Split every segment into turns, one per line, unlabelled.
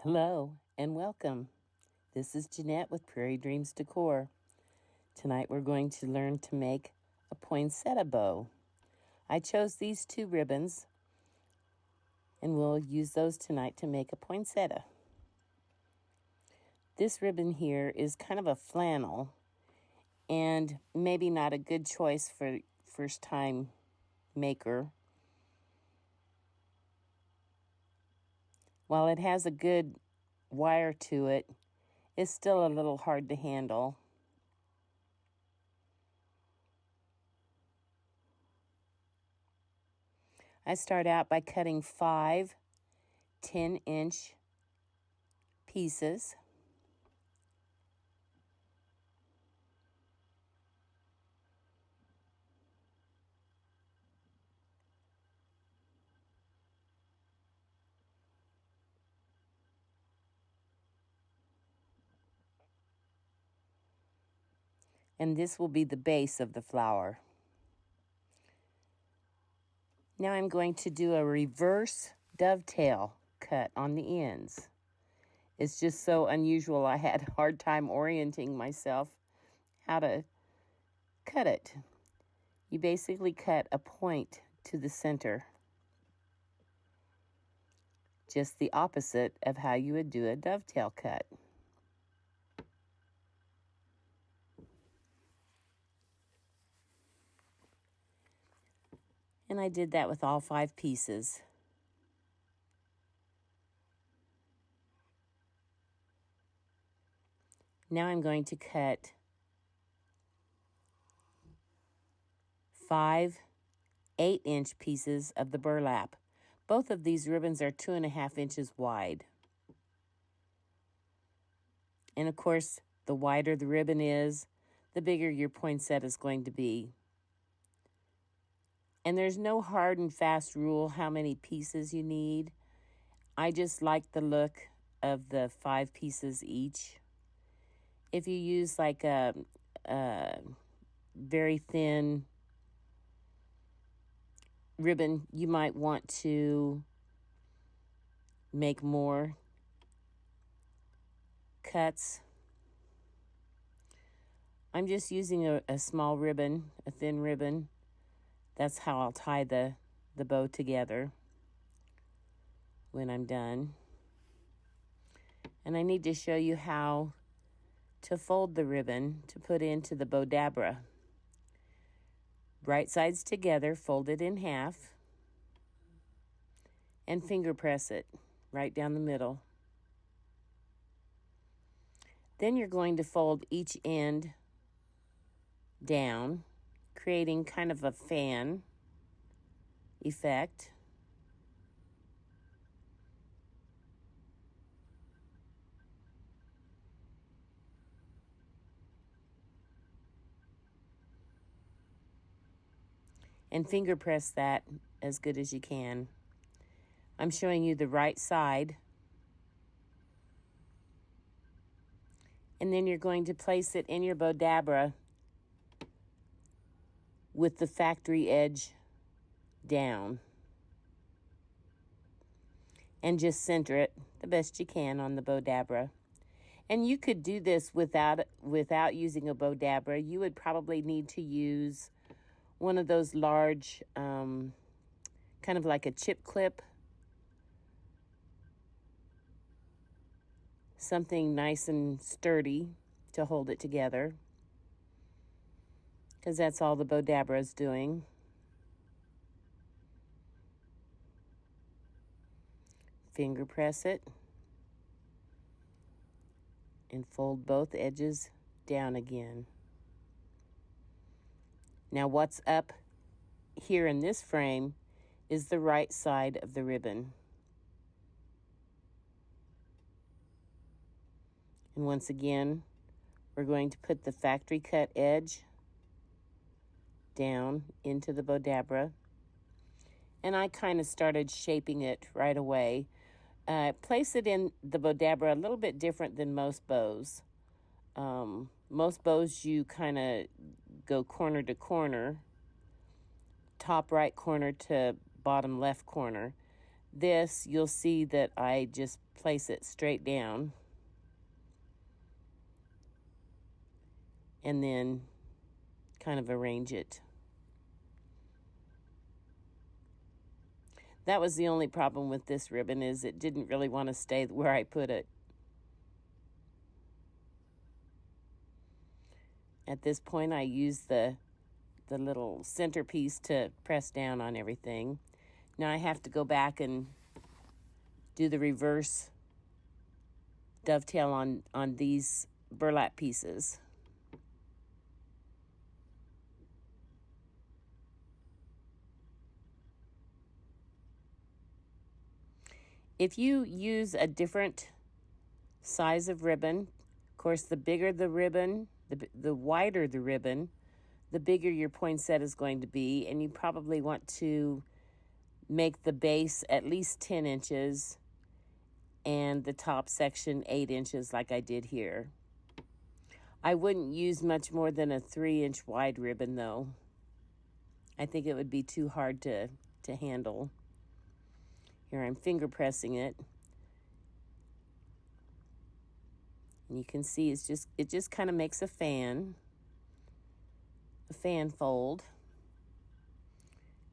Hello and welcome. This is Jeanette with Prairie Dreams Decor. Tonight we're going to learn to make a poinsettia bow. I chose these two ribbons and we'll use those tonight to make a poinsettia. This ribbon here is kind of a flannel and maybe not a good choice for first time maker. While it has a good wire to it, it's still a little hard to handle. I start out by cutting 5 10-inch pieces. And this will be the base of the flower. Now I'm going to do a reverse dovetail cut on the ends. It's just so unusual. I had a hard time orienting myself how to cut it. You basically cut a point to the center, just the opposite of how you would do a dovetail cut. And I did that with all 5 pieces. Now I'm going to cut 5 8-inch pieces of the burlap. Both of these ribbons are 2.5 inches wide. And of course, the wider the ribbon is, the bigger your poinsettia is going to be. And there's no hard and fast rule how many pieces you need. I just like the look of the 5 pieces each. If you use like a very thin ribbon, you might want to make more cuts. I'm just using a small ribbon, a thin ribbon. That's how I'll tie the bow together when I'm done. And I need to show you how to fold the ribbon to put into the bodabra. Right sides together, fold it in half, and finger press it right down the middle. Then you're going to fold each end down, creating kind of a fan effect. And finger press that as good as you can. I'm showing you the right side. And then you're going to place it in your bodabra with the factory edge down. And just center it the best you can on the bodabra. And you could do this without using a bodabra. You would probably need to use one of those large, kind of like a chip clip. Something nice and sturdy to hold it together. Because that's all the bodabra is doing. Finger press it. And fold both edges down again. Now what's up here in this frame is the right side of the ribbon. And once again, we're going to put the factory cut edge down into the bodabra. And I kind of started shaping it right away. Place it in the bodabra a little bit different than most bows. Most bows you kind of go corner to corner, top right corner to bottom left corner. This, you'll see that I just place it straight down and then kind of arrange it. That was the only problem with this ribbon, is it didn't really want to stay where I put it. At this point, I use the little centerpiece to press down on everything. Now I have to go back and do the reverse dovetail on these burlap pieces. If you use a different size of ribbon, of course, the bigger the ribbon, the wider the ribbon, the bigger your poinsettia is going to be, and you probably want to make the base at least 10 inches and the top section 8 inches like I did here. I wouldn't use much more than a 3-inch wide ribbon though. I think it would be too hard to handle. Here I'm finger pressing it. And you can see it just kind of makes a fan fold.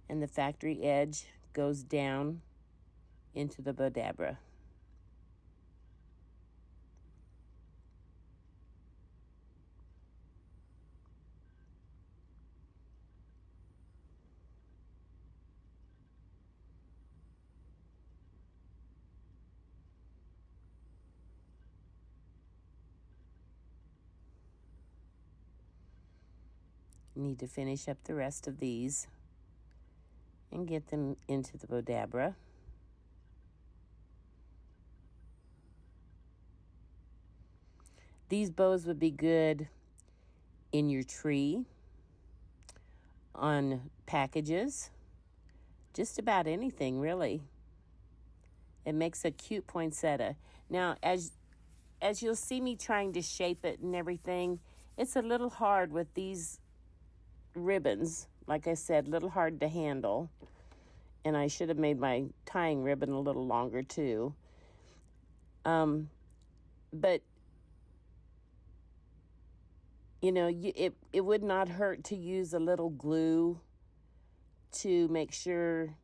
And the factory edge goes down into the bodabra. Need to finish up the rest of these and get them into the bodabra. These bows would be good in your tree, on packages, just about anything really. It makes a cute poinsettia. Now, as you'll see me trying to shape it and everything, it's a little hard with these ribbons. Like I said, a little hard to handle. And I should have made my tying ribbon a little longer too. But you know, it would not hurt to use a little glue to make sure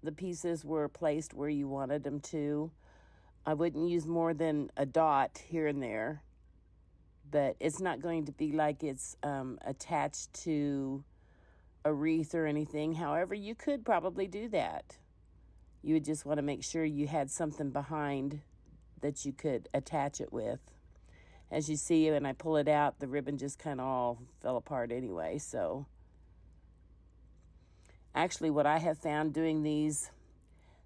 the pieces were placed where you wanted them to. I wouldn't use more than a dot here and there, but it's not going to be like it's attached to a wreath or anything. However, you could probably do that. You would just want to make sure you had something behind that you could attach it with. As you see, when I pull it out, the ribbon just kind of all fell apart anyway. So actually, what I have found doing these,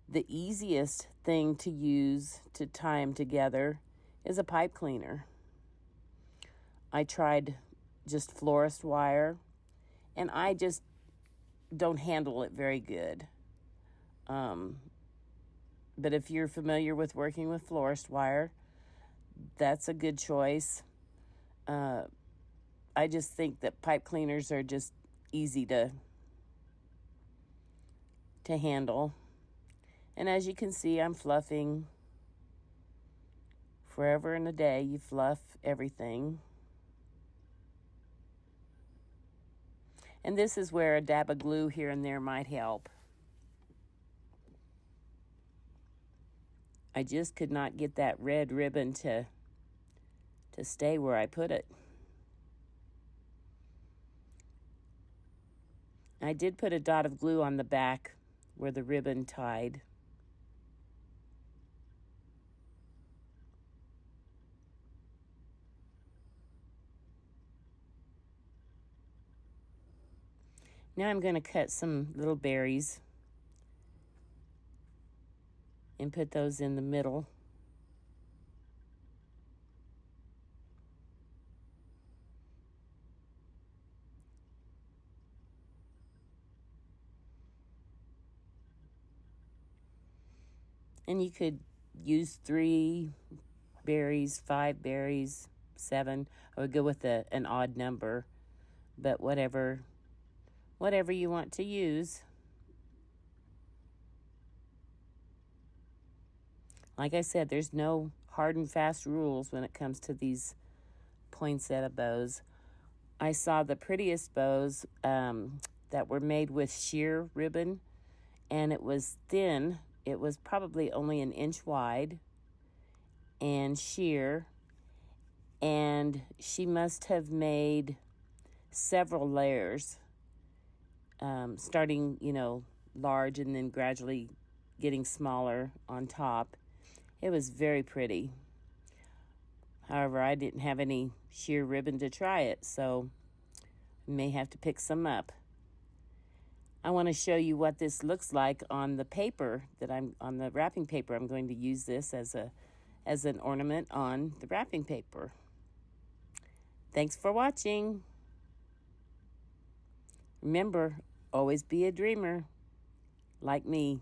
the easiest thing to use to tie them together is a pipe cleaner. I tried just florist wire, and I just don't handle it very good. But if you're familiar with working with florist wire, that's a good choice. I just think that pipe cleaners are just easy to handle. And as you can see, I'm fluffing. Forever and a day, you fluff everything. And this is where a dab of glue here and there might help. I just could not get that red ribbon to stay where I put it. I did put a dot of glue on the back where the ribbon tied. Now I'm going to cut some little berries and put those in the middle. And you could use 3 berries, 5 berries, 7. I would go with an odd number, but whatever you want to use. Like I said, there's no hard and fast rules when it comes to these poinsettia bows. I saw the prettiest bows that were made with sheer ribbon, and it was thin. It was probably only an inch wide and sheer, and she must have made several layers, starting, large and then gradually getting smaller on top. It was very pretty. However, I didn't have any sheer ribbon to try it, so I may have to pick some up. I want to show you what this looks like on the paper on the wrapping paper. I'm going to use this as an ornament on the wrapping paper. Thanks for watching. Remember, always be a dreamer, like me.